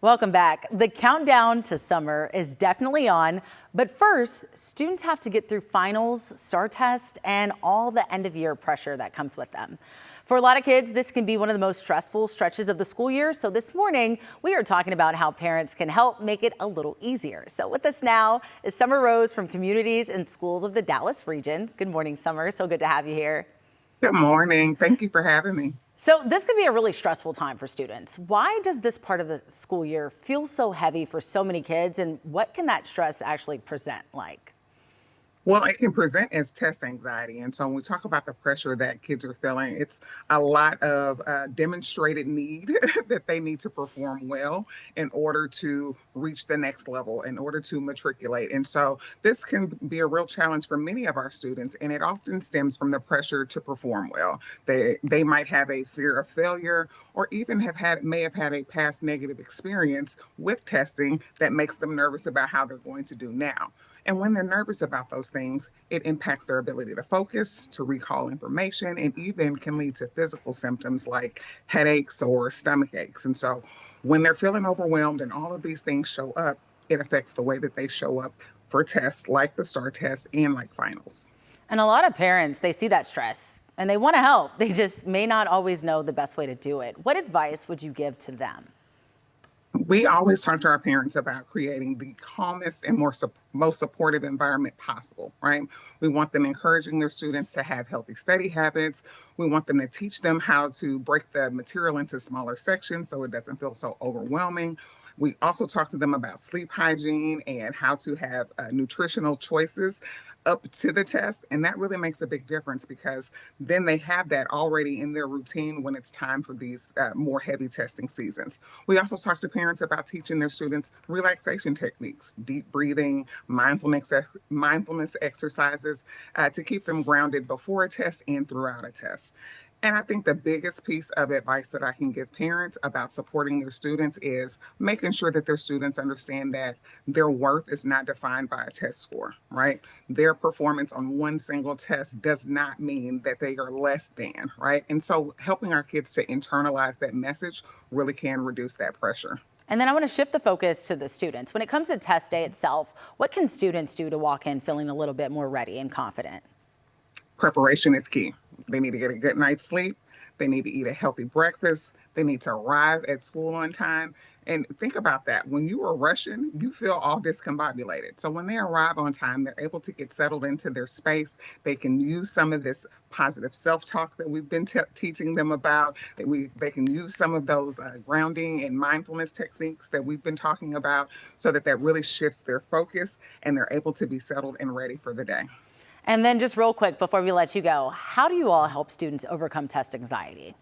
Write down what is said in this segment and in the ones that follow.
Welcome back. The countdown to summer is definitely on, but first, students have to get through finals, STAAR tests, and all the end of year pressure that comes with them. For a lot of kids, this can be one of the most stressful stretches of the school year. So this morning, we are talking about how parents can help make it a little easier. So with us now is Summer Rose from Communities and Schools of the Dallas region. Good morning, Summer. So good to have you here. Good morning. Thank you for having me. So this can be a really stressful time for students. Why does this part of the school year feel so heavy for so many kids, and what can that stress actually present like? Well, it can present as test anxiety. And so when we talk about the pressure that kids are feeling, it's a lot of demonstrated need that they need to perform well in order to reach the next level, in order to matriculate. And so this can be a real challenge for many of our students. And it often stems from the pressure to perform well. They might have a fear of failure or even may have had a past negative experience with testing that makes them nervous about how they're going to do now. And when they're nervous about those things, it impacts their ability to focus, to recall information, and even can lead to physical symptoms like headaches or stomach aches. And so when they're feeling overwhelmed and all of these things show up, it affects the way that they show up for tests like the STAAR test and like finals. And a lot of parents, they see that stress and they want to help. They just may not always know the best way to do it. What advice would you give to them? We always talk to our parents about creating the calmest and most supportive environment possible, right? We want them encouraging their students to have healthy study habits. We want them to teach them how to break the material into smaller sections so it doesn't feel so overwhelming. We also talk to them about sleep hygiene and how to have nutritional choices up to the test. And that really makes a big difference because then they have that already in their routine when it's time for these more heavy testing seasons. We also talk to parents about teaching their students relaxation techniques, deep breathing, mindfulness exercises to keep them grounded before a test and throughout a test. And I think the biggest piece of advice that I can give parents about supporting their students is making sure that their students understand that their worth is not defined by a test score, right? Their performance on one single test does not mean that they are less than, right? And so helping our kids to internalize that message really can reduce that pressure. And then I want to shift the focus to the students. When it comes to test day itself, what can students do to walk in feeling a little bit more ready and confident? Preparation is key. They need to get a good night's sleep. They need to eat a healthy breakfast. They need to arrive at school on time. And think about that. When you are rushing, you feel all discombobulated. So when they arrive on time, they're able to get settled into their space. They can use some of this positive self-talk that we've been teaching them about. They can use some of those grounding and mindfulness techniques that we've been talking about, so that that really shifts their focus and they're able to be settled and ready for the day. And then just real quick before we let you go, how do you all help students overcome test anxiety?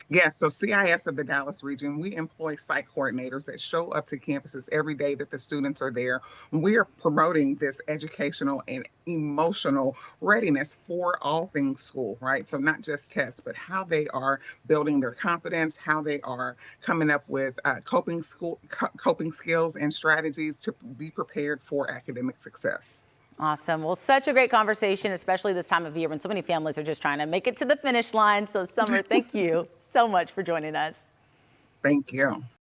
Yes, so CIS of the Dallas region, we employ site coordinators that show up to campuses every day that the students are there. We are promoting this educational and emotional readiness for all things school, right? So not just tests, but how they are building their confidence, how they are coming up with coping skills and strategies to be prepared for academic success. Awesome. Well, such a great conversation, especially this time of year when so many families are just trying to make it to the finish line. So, Summer, thank you so much for joining us. Thank you.